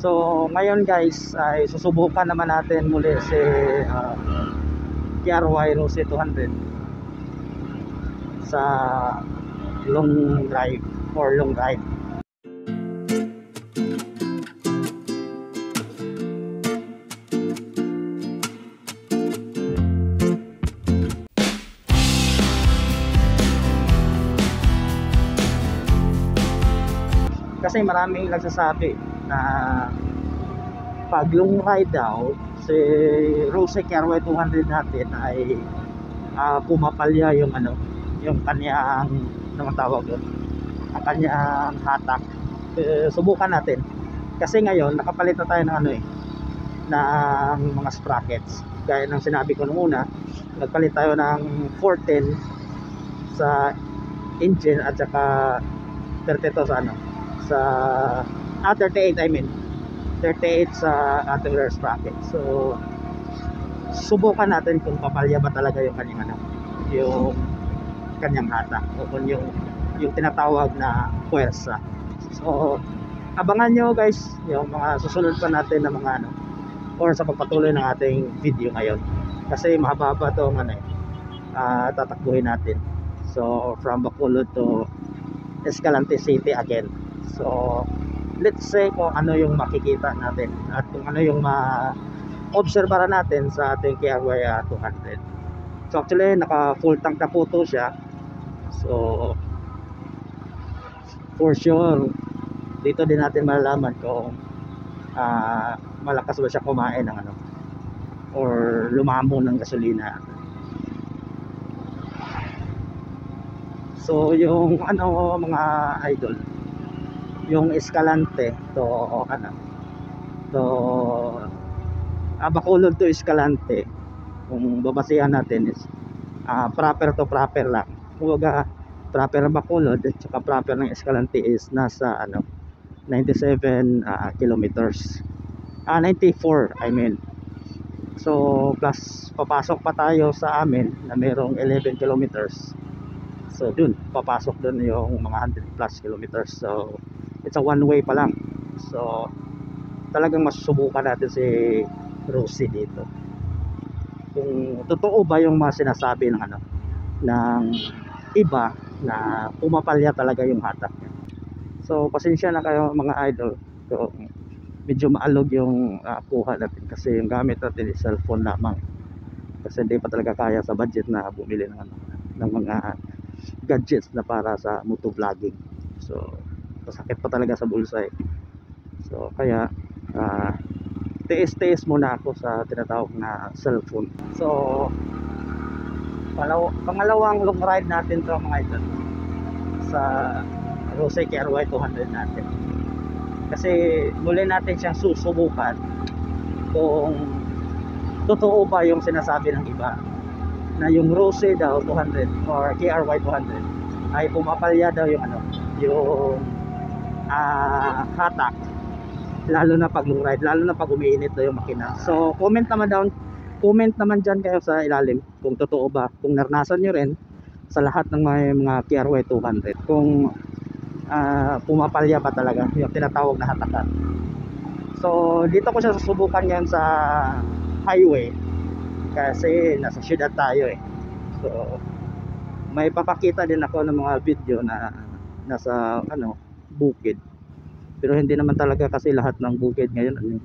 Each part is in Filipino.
So ngayon guys ay susubukan naman natin muli si KRY Rose 200 sa long drive or long ride. Kasi maraming nagsasabi na pag long ride daw si Rose KRY 200 natin ay pumapalya yung yung kanyang naman tawag doon, ang kanyang hatak. Subukan natin kasi ngayon nakapalit na tayo ng ng mga sprockets. Gaya ng sinabi ko nung una, nagpalit tayo ng 410 sa engine at saka 32 sa 38 I mean 38 sa ating rear sprocket. So subukan natin kung papalya ba talaga yung kanyang yung kanyang hatak o kung yung tinatawag na puwersa. So abangan nyo guys yung mga susunod pa natin na mga or sa pagpatuloy ng ating video ngayon, kasi mahaba to tatakbuhin natin. So from Bacolod to Escalante City again. So let's say kung ano yung makikita natin at kung ano yung ma-obserbahan natin sa ating KRY 200. So actually naka full tank na po to siya. So for sure dito din natin malalaman kung malakas ba siya kumain ng or lumamo ng gasolina. So yung mga idol, yung Escalante to Bacolod to Escalante, kung babasihan natin is proper to proper lang. Kumbaga proper ng Bacolod at saka proper ng Escalante is nasa 97 kilometers, 94 I mean. So plus papasok pa tayo sa amin na merong 11 kilometers. So dun papasok dun yung mga 100 plus kilometers. So it's a one way pa lang. So talagang masusubukan natin si Rosie dito kung totoo ba yung mga sinasabi ng ng iba na pumapalya talaga yung hatak niya. So pasensya na kayo mga idol, so medyo maalog yung kuha natin kasi yung gamit natin is cellphone lamang, kasi hindi pa talaga kaya sa budget na bumili ng mga gadgets na para sa motovlogging. So masakit pa talaga sa bulsa eh. So kaya tiis muna ako sa tinatawag na cellphone. So pangalawang long ride natin to mga idol sa Rose KRY 200 natin, kasi muli natin siyang susubukan kung totoo ba yung sinasabi ng iba na yung Rose daw 200 or KRY 200 ay pumapalya daw yung yung hatak, lalo na pag long ride, lalo na pag umiinit daw yung makina. So comment naman dyan kayo sa ilalim kung totoo ba, kung naranasan nyo rin sa lahat ng mga KRY 200 kung pumapalya ba talaga yung tinatawag na hatakan. So dito ko siya susubukan yan sa highway kasi nasa syudad tayo eh. So may papakita din ako ng mga video na nasa bukid, pero hindi naman talaga kasi lahat ng bukid ngayon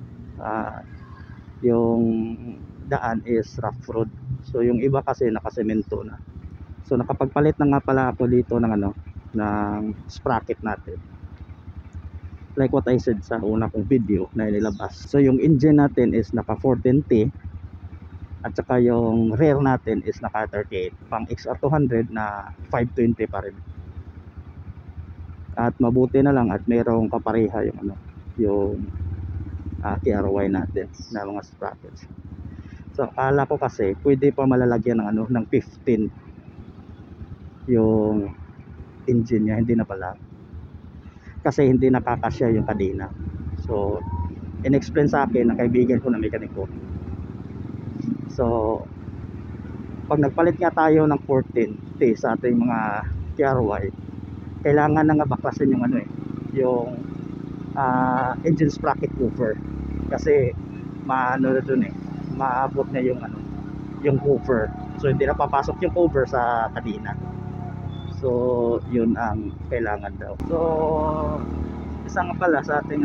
yung daan is rough road. So yung iba kasi nakasemento na. So nakapagpalit na nga pala ako dito ng ng sprocket natin, like what I said sa una kong video na inilabas. So yung engine natin is naka 410T at saka yung rear natin is naka 38, pang XR200 na 520 pa rin. At mabuti na lang at mayroong kapareha yung KRY natin na mga sprockets. So akala ko kasi pwede pa malalagyan ng 15 yung engine niya, hindi na pala kasi hindi nakakasya yung kadena. So in-explain sa akin ng kaibigan ko na mekaniko. So pag nagpalit nga tayo ng 14T sa ating mga KRY, kailangan na nga baklasin yung yung engine sprocket cover, kasi maano na dun maabot na yung yung cover, so hindi na papasok yung cover sa kadena. So yun ang kailangan daw. So isa nga pala sa ating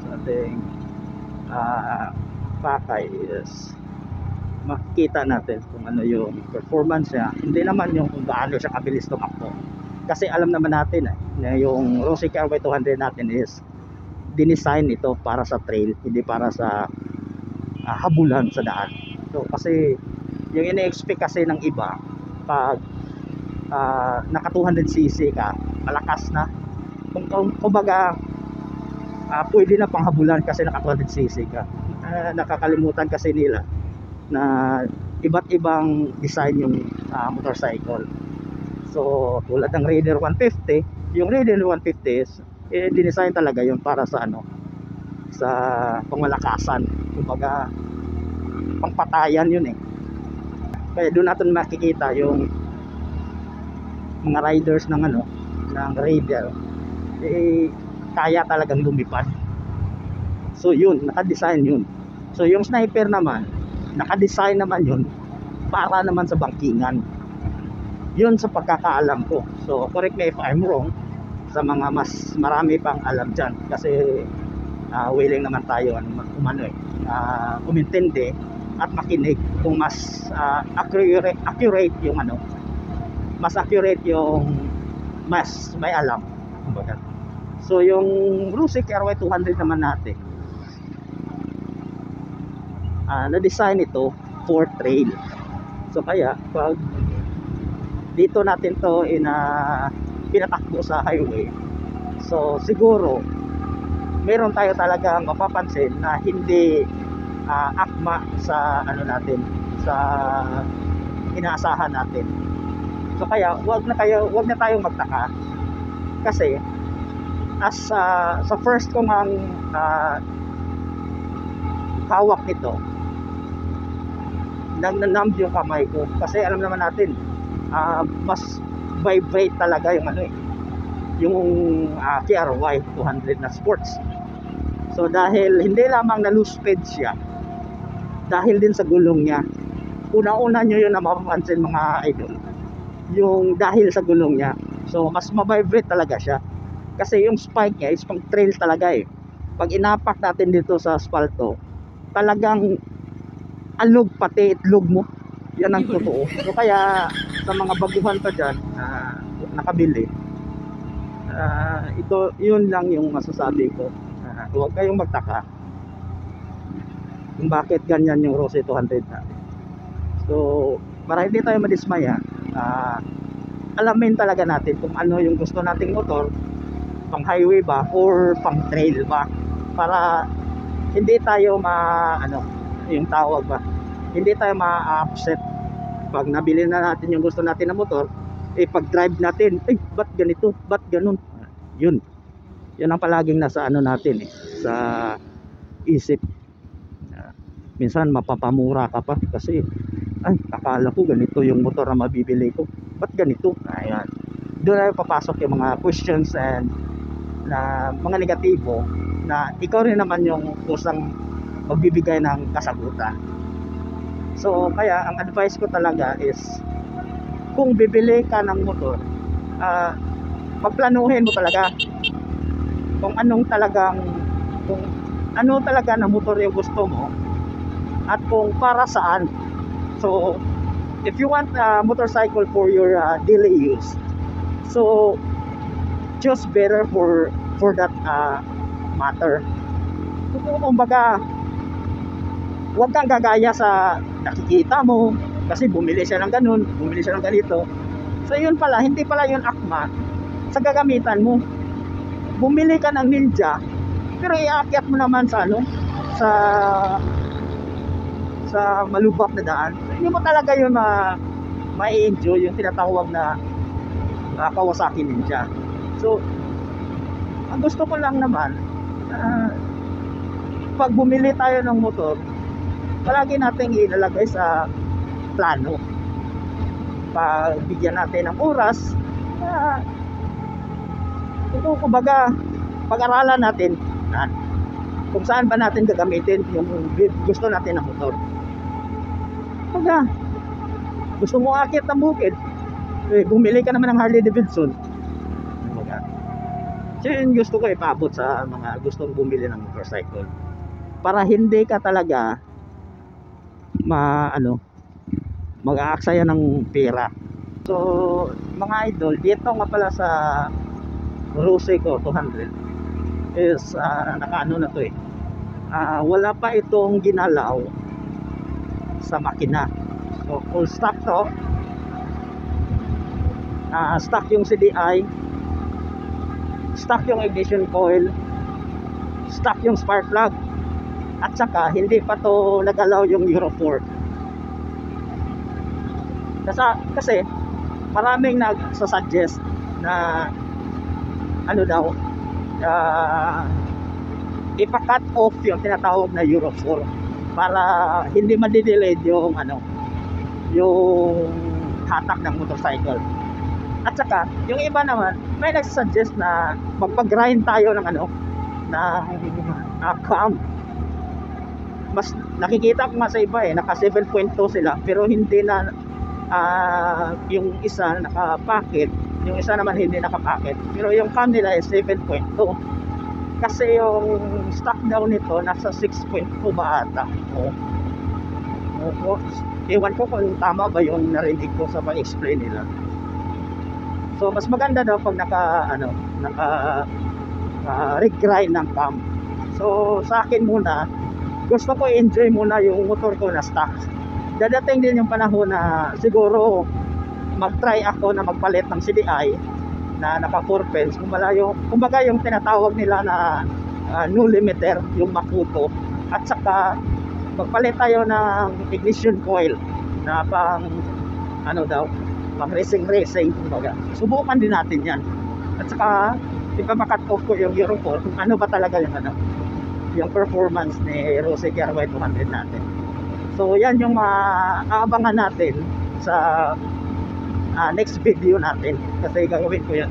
sa ating pakay is makikita natin kung ano yung performance niya, hindi naman yung kung gaano siya kabilis tumakbo, kasi alam naman natin na yung Rossi Carway 200 natin is dinesign ito para sa trail, hindi para sa habulan sa daan. So kasi yung ine-expect kasi ng iba, pag naka 200cc ka, malakas na, kumbaga pwede na panghabulan kasi naka 200cc ka. Nakakalimutan kasi nila na iba't ibang design yung motorcycle. So tulad ng Raider 150, yung Raider 150 is dinesign talaga yun para sa sa pangmalakasan, kumbaga pangpatayan yun kaya doon natin makikita yung mga riders ng ng Raider kaya talagang lumipad. So yun, naka-design yun. So yung Sniper naman, naka-design naman yun para naman sa bangkingan. Yun sa pagkakaalam ko. So correct me if I'm wrong, sa mga mas marami pang alam dyan, kasi willing naman tayo umintindi at makinig kung mas accurate yung mas accurate yung mas may alam. So yung Rossi Carway 200 naman natin, na-design ito for trail. So kaya pag dito natin to pinatakbo sa highway, so siguro meron tayo talagang mapapansin na hindi akma sa natin, sa inaasahan natin. So kaya wag na tayong magtaka, kasi as sa first kong hawak nito, nagnanamb yung kamay ko, kasi alam naman natin mas vibrate talaga yung yung KRY 200 na sports. So dahil hindi lamang na loose speed siya, dahil din sa gulong niya, una-una nyo yun na mapapansin mga idol, yung dahil sa gulong niya, so mas ma-vibrate talaga siya, kasi yung spike niya is pang trail talaga pag inapak natin dito sa asfalto, talagang alog pati itlog mo, yan ang totoo. So kaya sa mga baguhan pa dyan nakabili, ito yun lang yung masasabi ko. Huwag kayong magtaka kung bakit ganyan yung Rossi 200 natin. So para hindi tayo madismaya, alamin talaga natin kung ano yung gusto nating motor, pang highway ba or pang trail ba, para hindi tayo yung tawag ba, hindi tayo ma-upset pag nabili na natin yung gusto natin na motor, pag drive natin, ba't ganito, ba't ganun. Yun ang palaging nasa natin sa isip. Minsan mapapamura ka pa kasi akala ko ganito yung motor na mabibili ko, ba't ganito. Ayan, doon na papasok yung mga questions and na mga negatibo, na ikaw rin naman yung kusang magbibigay ng kasagutan. So kaya ang advice ko talaga is, kung bibili ka ng motor, pagplanuhin mo talaga kung ano talaga na motor yung gusto mo at kung para saan. So if you want a motorcycle for your daily use, so choose better for that matter. Kumbaga, huwag kang gagaya sa nakikita mo, kasi bumili siya ng ganun, bumili siya ng ganito. So yun pala, hindi pala yun akma sa gagamitan mo. Bumili ka ng Ninja, pero iakyat mo naman sa sa malubak na daan. So, hindi mo talaga yun ma-enjoy yung tinatawag na Kawasaki Ninja. So ang gusto ko lang naman, pag bumili tayo ng motor, palagi natin ilalagay sa plano, pagbigyan natin ng oras, kumbaga pag-aralan natin daanan. Kung saan ba natin gagamitin yung gusto natin na motor. Pagka gusto mo akit ng bukid, bumili ka naman ng Harley Davidson. So yun gusto ko ipaabot sa mga gustong bumili ng motorcycle, para hindi ka talaga mag-aaksaya ng pera. So mga idol, dito nga pala sa Roseco 200 is nakaano na to wala pa itong ginalaw sa makina. So full stock to, stock yung CDI, stock yung ignition coil, stock yung spark plug, at saka hindi pa to nagalaw yung Euro 4. Kasi maraming nagsasuggest na ipa-cut off yung tinatawag na Euro 4 para hindi ma-delayed yung yung hatak ng motorcycle. At saka yung iba naman may nagsusuggest na magpag-grind tayo ng cam. Mas nakikita ko nga sa iba naka 7.2 sila, pero hindi na yung isa naka-packet, yung isa naman hindi naka-packet, pero yung cam nila is 7.2. Kasi yung stock daw nito nasa 6.2 ba ata. Ewan ko kung tama ba yung narinig ko sa pag-explain nila. So mas maganda daw pag regrind ng cam. So sa akin muna, gusto ko enjoy muna yung motor ko na stock. Dadating din yung panahon na siguro mag-try ako na magpalit ng CDI na naka 4 pens. Kumbaga yung tinatawag nila na no limiter, yung Makuto. At saka magpalit tayo ng ignition coil na pang pang racing, kumbaga. Subukan din natin yan. At saka ipapakat off ko yung Euro 4 kung ano ba talaga yung performance ni Rose KRY 200 natin. So yan yung aabangan natin sa next video natin, kasi gagawin ko yan.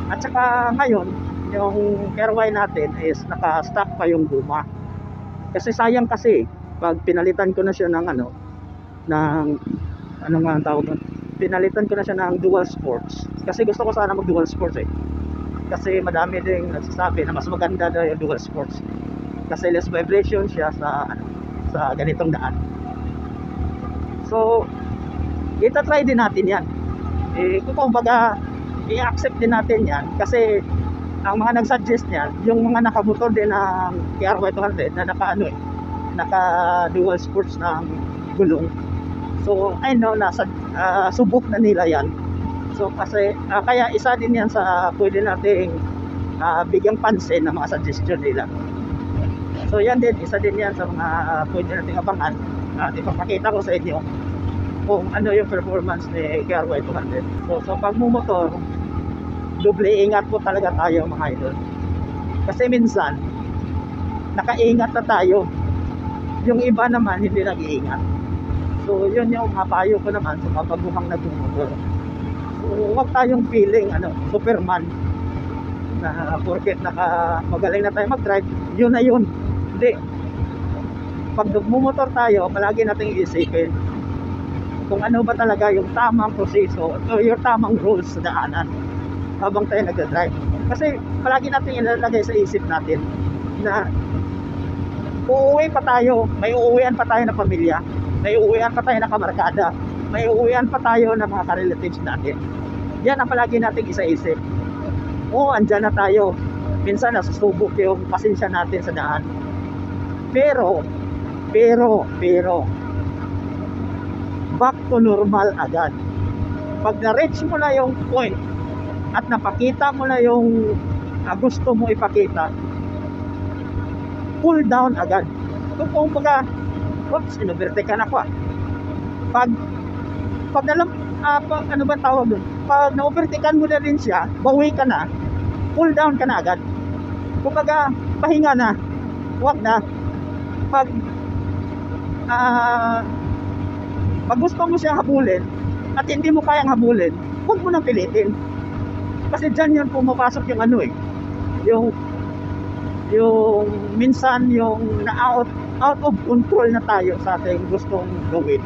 At saka ngayon yung KRY natin is naka-stock pa yung guma, kasi sayang kasi pag pinalitan ko na siya ng pinalitan ko na siya ng dual sports, kasi gusto ko sana mag dual sports kasi madami ding nagsasabi na mas maganda daw yung dual sports kasi less vibration siya sa ganitong daan. So itatry din natin yan, kumbaga i-accept din natin yan, kasi ang mga nagsuggest niyan yung mga nakamotor din ng KRY 200 na naka dual sports ng gulong. So I know nasa subok na nila yan. So kasi kaya isa din yan sa pwede nating bigyang pansin ng mga suggestion nila. So yan din, isa din yan sa mga pwede nating abangan at ipapakita ko sa inyo kung ano yung performance ni KRY 200. So pag mumotor, doble ingat po talaga tayo mga idol, kasi minsan nakaingat na tayo, yung iba naman hindi nag-iingat. So yun yung papayo ko naman sa mga baguhang nagmumotor. So huwag tayong feeling Superman na porket magaling na tayo mag-drive, yun na yun. Hindi. Pag nagmumotor tayo, palagi nating iisipin kung ano ba talaga yung tamang proseso o yung tamang rules sa daanan habang tayo nag-drive. Kasi palagi natin ilalagay sa isip natin na uuwi pa tayo, may uuwian pa tayo na pamilya, may uuwian pa tayo na kamarkada, may uuwian pa tayo na mga ka-relatives natin. Yan ang palagi natin isa-isip. Andyan na tayo, minsan nasusubok yung pasensya natin sa daan, pero back to normal agad. Pag na-reach mo na yung point at napakita mo na yung gusto mo ipakita, pull down agad. Kung baga, inubertikan ako Pag ano ba tawag doon? Pag na-overtikan mo na rin siya, bawi ka na, pull down ka na agad. Kumbaga, pahinga na, huwag na. Pag gusto mo siya habulin at hindi mo kayang habulin, huwag mo nang pilitin. Kasi dyan yun pumapasok yung yung minsan yung out of control na tayo sa ating gustong gawin.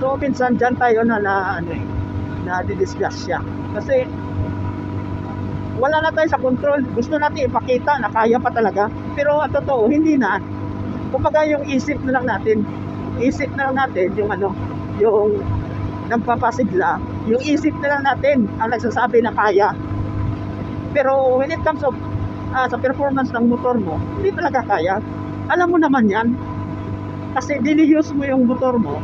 So minsan dyan tayo na didisgrasya kasi wala na tayo sa control. Gusto natin ipakita na kaya pa talaga, pero ang totoo hindi na. Kumbaga yung isip na lang natin yung yung nagpapasigla, yung isip na lang natin ang nagsasabi na kaya. Pero when it comes of sa performance ng motor mo, hindi talaga kaya. Alam mo naman yan. Kasi diniyuse mo yung motor mo.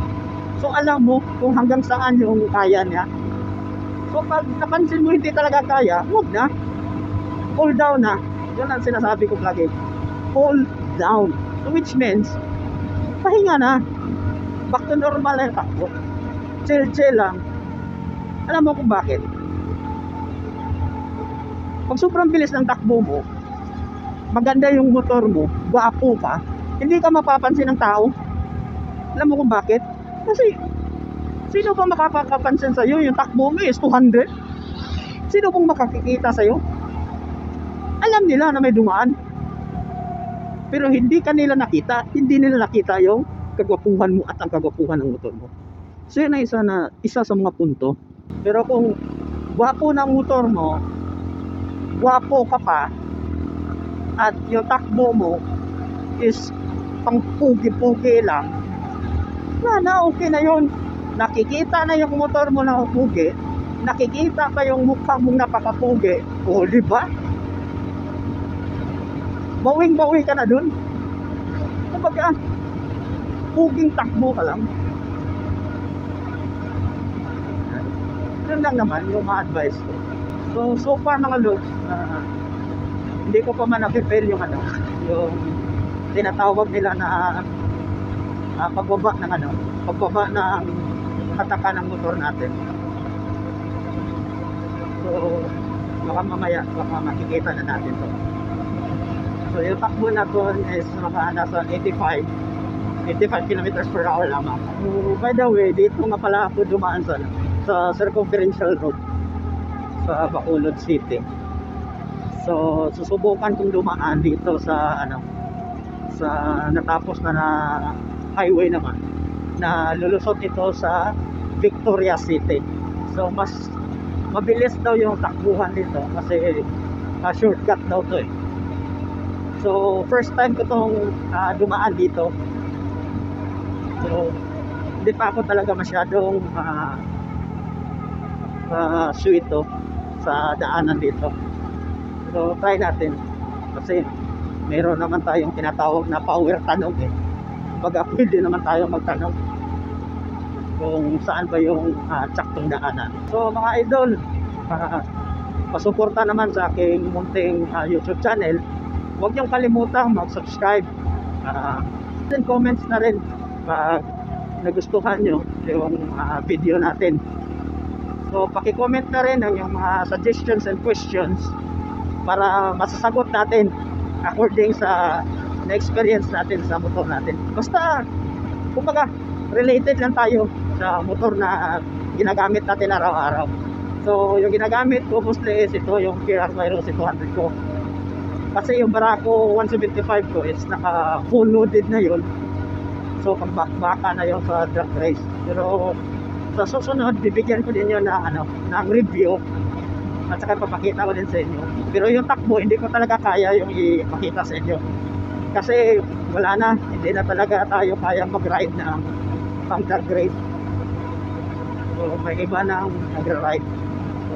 So alam mo kung hanggang saan yung kaya niya. So pag napansin mo hindi talaga kaya, huwag na. Cool down na. Yun ang sinasabi ko lagi. Cool down. So which means, pahinga na. Back to normal na yung takbo. Chill lang. Alam mo kung bakit? Pag sobrang bilis ng takbo mo, maganda yung motor mo, gwapo ka, hindi ka mapapansin ng tao. Alam mo kung bakit? Kasi sino ba makakapansin sa'yo? Yung takbo mo is 200. Sino bang makakikita sa'yo? Alam nila na may dumaan, pero hindi nila nakita yung kagwapuhan mo at ang kagwapuhan ng motor mo. So yun na isa sa mga punto. Pero kung gwapo ng motor mo, gwapo ka pa, at yung takbo mo is pang pugi-pugi lang, okay na yun. Nakikita na yung motor mo na pugi, nakikita pa yung mukha mong napakapugi, o diba? Bawing-bawi ka na dun. Kumbaga, puging takbo ka lang. Yun lang naman yung ma-advise ko. So far mga lods, hindi ko pa man na-prepare yung tinatawag nila na pagbaba ng kataka ng motor natin. So baka mamaya makikita na natin to. So yung takbo na to is nasa 85 kilometers per hour lamang. So, by the way, dito nga pala ako dumaan sa circumferential road sa Bacolod City. So susubukan kong dumaan dito sa natapos na highway naman na lulusot ito sa Victoria City. So mas mabilis daw yung takbuhan dito kasi shortcut daw to eh. So first time ko tong dumaan dito. So hindi pa ako talaga masyadong suito sa daanan dito. So try natin kasi meron naman tayong tinatawag na power tanong eh. Baga pwede naman tayo magtanong kung saan ba yung tsaktong daanan. So mga idol, pasuporta naman sa aking munting YouTube channel. Huwag niyong kalimutang mag-subscribe, and comments na rin pag nagustuhan nyo yung video natin. So paki-comment na rin ang yung mga suggestions and questions para masasagot natin according sa na-experience natin sa motor natin. Basta kumbaga related lang tayo sa motor na ginagamit natin araw-araw. So yung ginagamit ko mostly is ito yung KRY Rossi 200 ko. Kasi yung Barako 175 ko is naka full loaded na yun. So pag-baka na yun sa drag race. Pero sa susunod bibigyan ko din yun ng review at saka papakita ko din sa inyo. Pero yung takbo hindi ko talaga kaya yung ipakita sa inyo kasi wala na, hindi na talaga tayo kaya mag-ride ng pang drag race. So may iba nang nag-ride. So,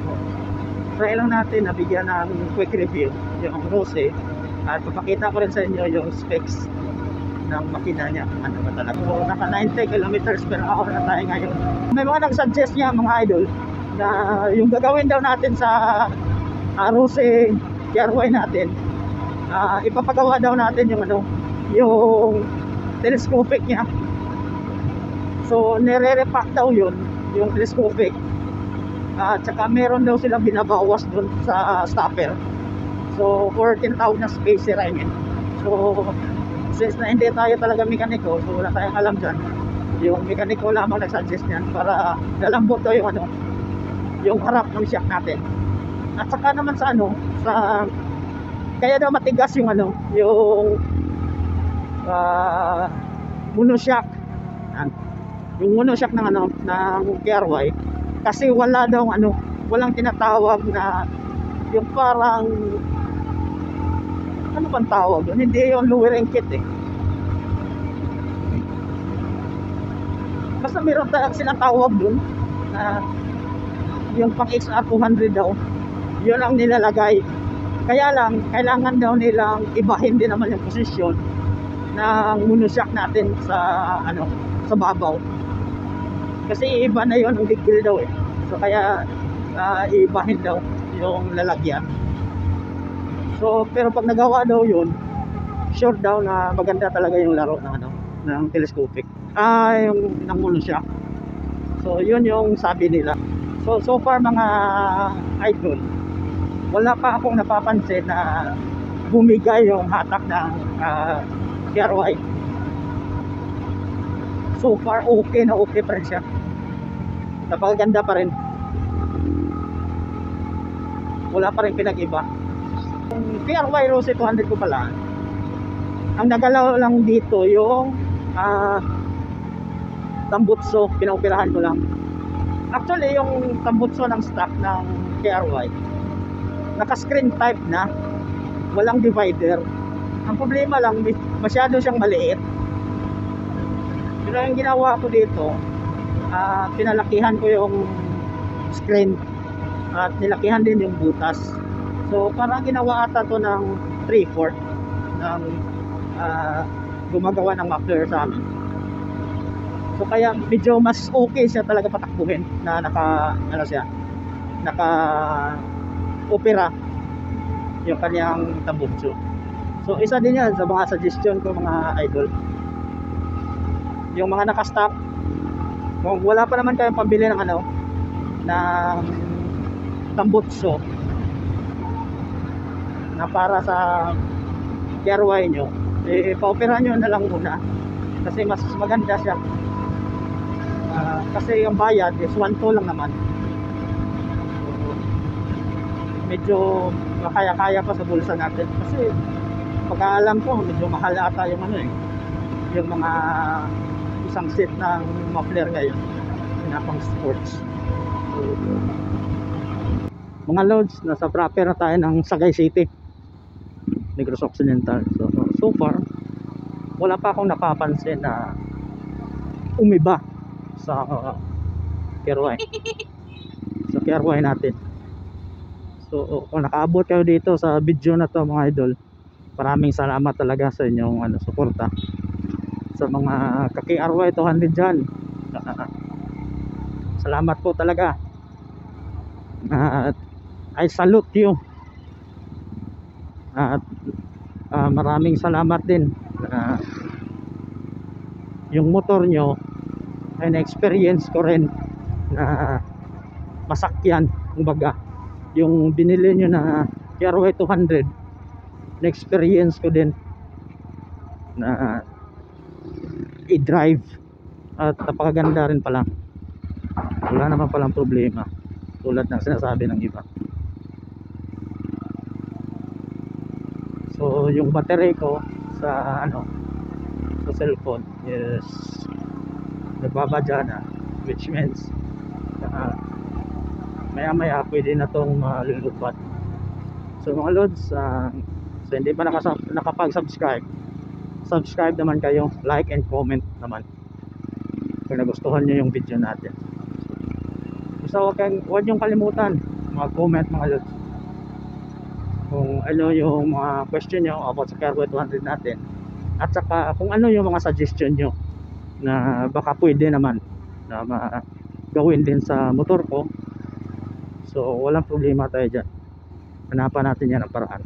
try lang natin na bigyan ng quick review yung Rossi at papakita ko rin sa inyo yung specs ng makina niya, ano ba talaga. So naka 90 kilometers per hour na tayo ngayon. May mga nag-suggest niya mga idol na yung gagawin daw natin sa Rossi KRY natin, ipapagawa daw natin yung telescopic niya. So nire-repack daw yun yung telescopic, at saka meron daw silang binabawas dun sa stopper. So for tinatawag na spacer, I mean. So since na hindi tayo talaga mekaniko, so wala tayong alam dyan, yung mekaniko lamang nag-suggest yan para lalambot daw yung harap ng shock natin. At saka naman sa kaya daw matigas yung ano, yung monoshock. Yung monoshock ng ano, ng KRY, kasi wala daw ano, walang tinatawag na yung parang ano bang tawag yun? Hindi yung lowering kit eh. Basta meron tayong sinatawag dun na yung pang XR 200 daw, yun ang nilalagay. Kaya lang, kailangan daw nilang ibahin din naman yung posisyon ng monoshock natin sa ano, sa babaw. Kasi iba na yun ang bigil daw eh. So kaya ibahin daw yung lalagyan. So pero pag nagawa daw yun, sure daw na maganda talaga yung laro ng ano, ng telescopic. Yung ng monoshock. So yun yung sabi nila. So far mga idol, wala pa akong napapansin na bumigay yung hatak ng KRY. So far okay na okay pa rin siya. Napakaganda pa rin. Wala pa rin pinag-iba. Yung KRY Rose 200 ko pala, ang nagalaw lang dito yung tambutso, pinaoperahan ko lang. Actually yung tambutso ng stock ng KRY, naka-screen type na, walang divider. Ang problema lang, masyado siyang maliit. Pero yung ginawa ko dito, pinalakihan ko yung screen at nilakihan din yung butas. So parang ginawa ata to ng 3/4 ng gumagawa ng muffler sa amin. So kaya medyo mas okay siya talaga patakbuhin na naka opera yung kanyang tambutso. So isa din yan sa mga suggestion ko mga idol. Yung mga naka-stock, kung wala pa naman kayong pambili ng ano, ng tambutso na para sa KRY nyo, paoperahan nyo na lang muna kasi mas maganda siya. Kasi yung bayad is 1.2 lang naman. Medyo makaya-kaya pa sa bulsa natin kasi pagkaalam ko medyo mahal ata yung ano eh, yung mga isang set ng muffler ngayon na pang sports. Mga loads, nasa proper na tayo ng Sagay City, Negros Occidental. So far wala pa akong napapansin na umiba sa KRY sa KRY natin. So kung nakaabot kayo dito sa video na to mga idol, maraming salamat talaga sa inyong ano, suporta sa mga ka-KRY 200 dyan. Salamat po talaga. At I salute you. At maraming salamat din. Yung motor nyo ay na-experience ko rin na masakyan. Kumbaga yung binili nyo na KRY 200, na-experience ko din na i-drive at napakaganda rin pala. Wala naman palang problema tulad ng sinasabi ng iba. So yung battery ko sa ano, sa cellphone is nagbabadya na, which means maya maya pwede na tong lulubat. So mga lods, so hindi pa nakapag-subscribe, subscribe naman kayo, like and comment naman kung nagustuhan nyo yung video natin. So huwag nyo kalimutan mag-comment mga lods kung ano yung mga question nyo about sa KRY 200 natin, at saka kung ano yung mga suggestion nyo na baka pwede naman na gawin din sa motor ko. So walang problema tayo dyan, hanapan natin yan ang paraan.